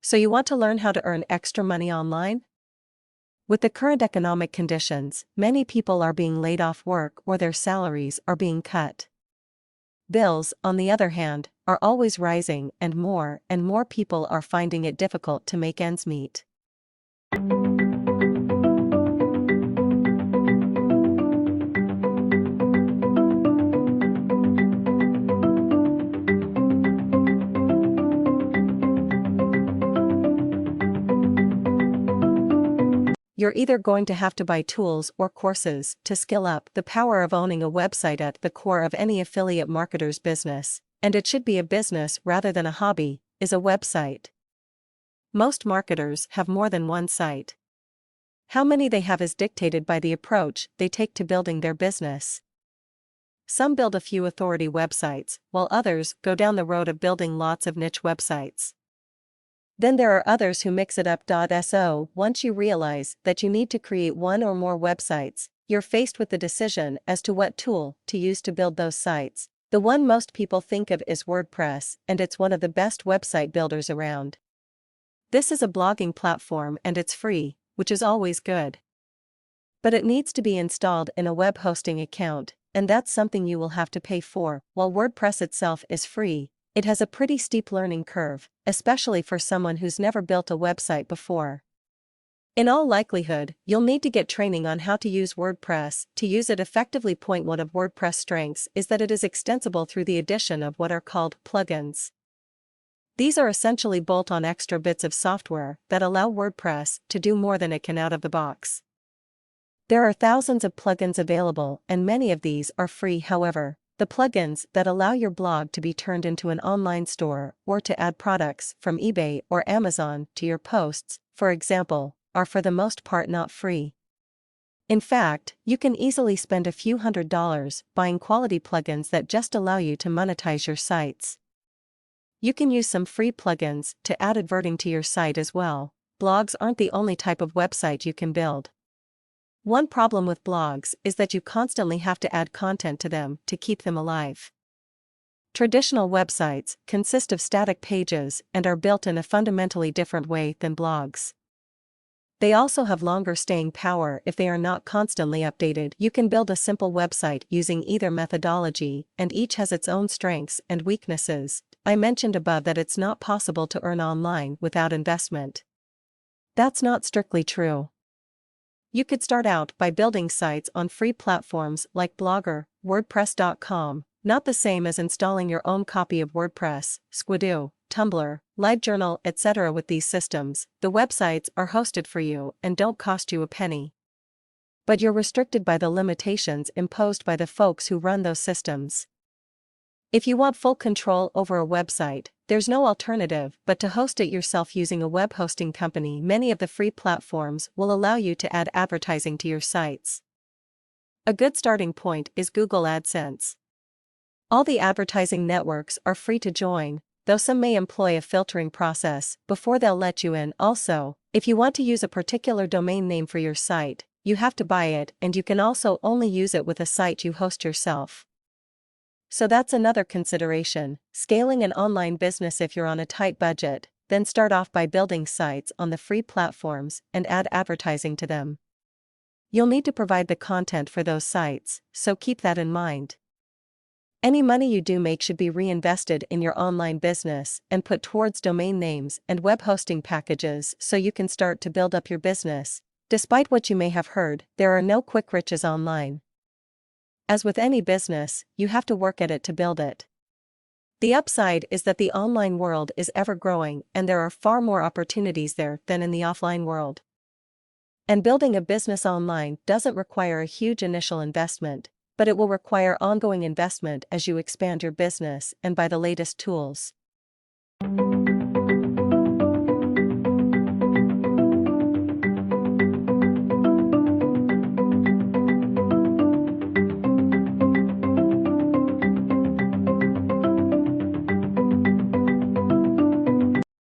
So you want to learn how to earn extra money online? With the current economic conditions, many people are being laid off work or their salaries are being cut. Bills, on the other hand, are always rising and more people are finding it difficult to make ends meet. You're either going to have to buy tools or courses to skill up. The power of owning a website at the core of any affiliate marketer's business, and it should be a business rather than a hobby, is a website. Most marketers have more than one site. How many they have is dictated by the approach they take to building their business. Some build a few authority websites, while others go down the road of building lots of niche websites. Then there are others who mix it up. So once you realize that you need to create one or more websites, you're faced with the decision as to what tool to use to build those sites. The one most people think of is WordPress, and it's one of the best website builders around. This is a blogging platform and it's free, which is always good. But it needs to be installed in a web hosting account, and that's something you will have to pay for. While WordPress itself is free, it has a pretty steep learning curve, especially for someone who's never built a website before. In all likelihood, you'll need to get training on how to use WordPress to use it effectively. Point one of WordPress' strengths is that it is extensible through the addition of what are called plugins. These are essentially bolt-on extra bits of software that allow WordPress to do more than it can out of the box. There are thousands of plugins available, and many of these are free. However, the plugins that allow your blog to be turned into an online store or to add products from eBay or Amazon to your posts, for example, are for the most part not free. In fact, you can easily spend a few $100s buying quality plugins that just allow you to monetize your sites. You can use some free plugins to add advertising to your site as well. Blogs aren't the only type of website you can build. One problem with blogs is that you constantly have to add content to them to keep them alive. Traditional websites consist of static pages and are built in a fundamentally different way than blogs. They also have longer staying power if they are not constantly updated. You can build a simple website using either methodology, and each has its own strengths and weaknesses. I mentioned above that it's not possible to earn online without investment. That's not strictly true. You could start out by building sites on free platforms like Blogger, WordPress.com, not the same as installing your own copy of WordPress, Squidoo, Tumblr, LiveJournal, etc. With these systems, the websites are hosted for you and don't cost you a penny. But you're restricted by the limitations imposed by the folks who run those systems. If you want full control over a website, there's no alternative but to host it yourself using a web hosting company. Many of the free platforms will allow you to add advertising to your sites. A good starting point is Google AdSense. All the advertising networks are free to join, though some may employ a filtering process before they'll let you in. Also, if you want to use a particular domain name for your site, you have to buy it, and you can also only use it with a site you host yourself. So that's another consideration. Scaling an online business. If you're on a tight budget, then start off by building sites on the free platforms and add advertising to them. You'll need to provide the content for those sites, so keep that in mind. Any money you do make should be reinvested in your online business and put towards domain names and web hosting packages so you can start to build up your business. Despite what you may have heard, there are no quick riches online. As with any business, you have to work at it to build it. The upside is that the online world is ever growing and there are far more opportunities there than in the offline world. And building a business online doesn't require a huge initial investment, but it will require ongoing investment as you expand your business and buy the latest tools.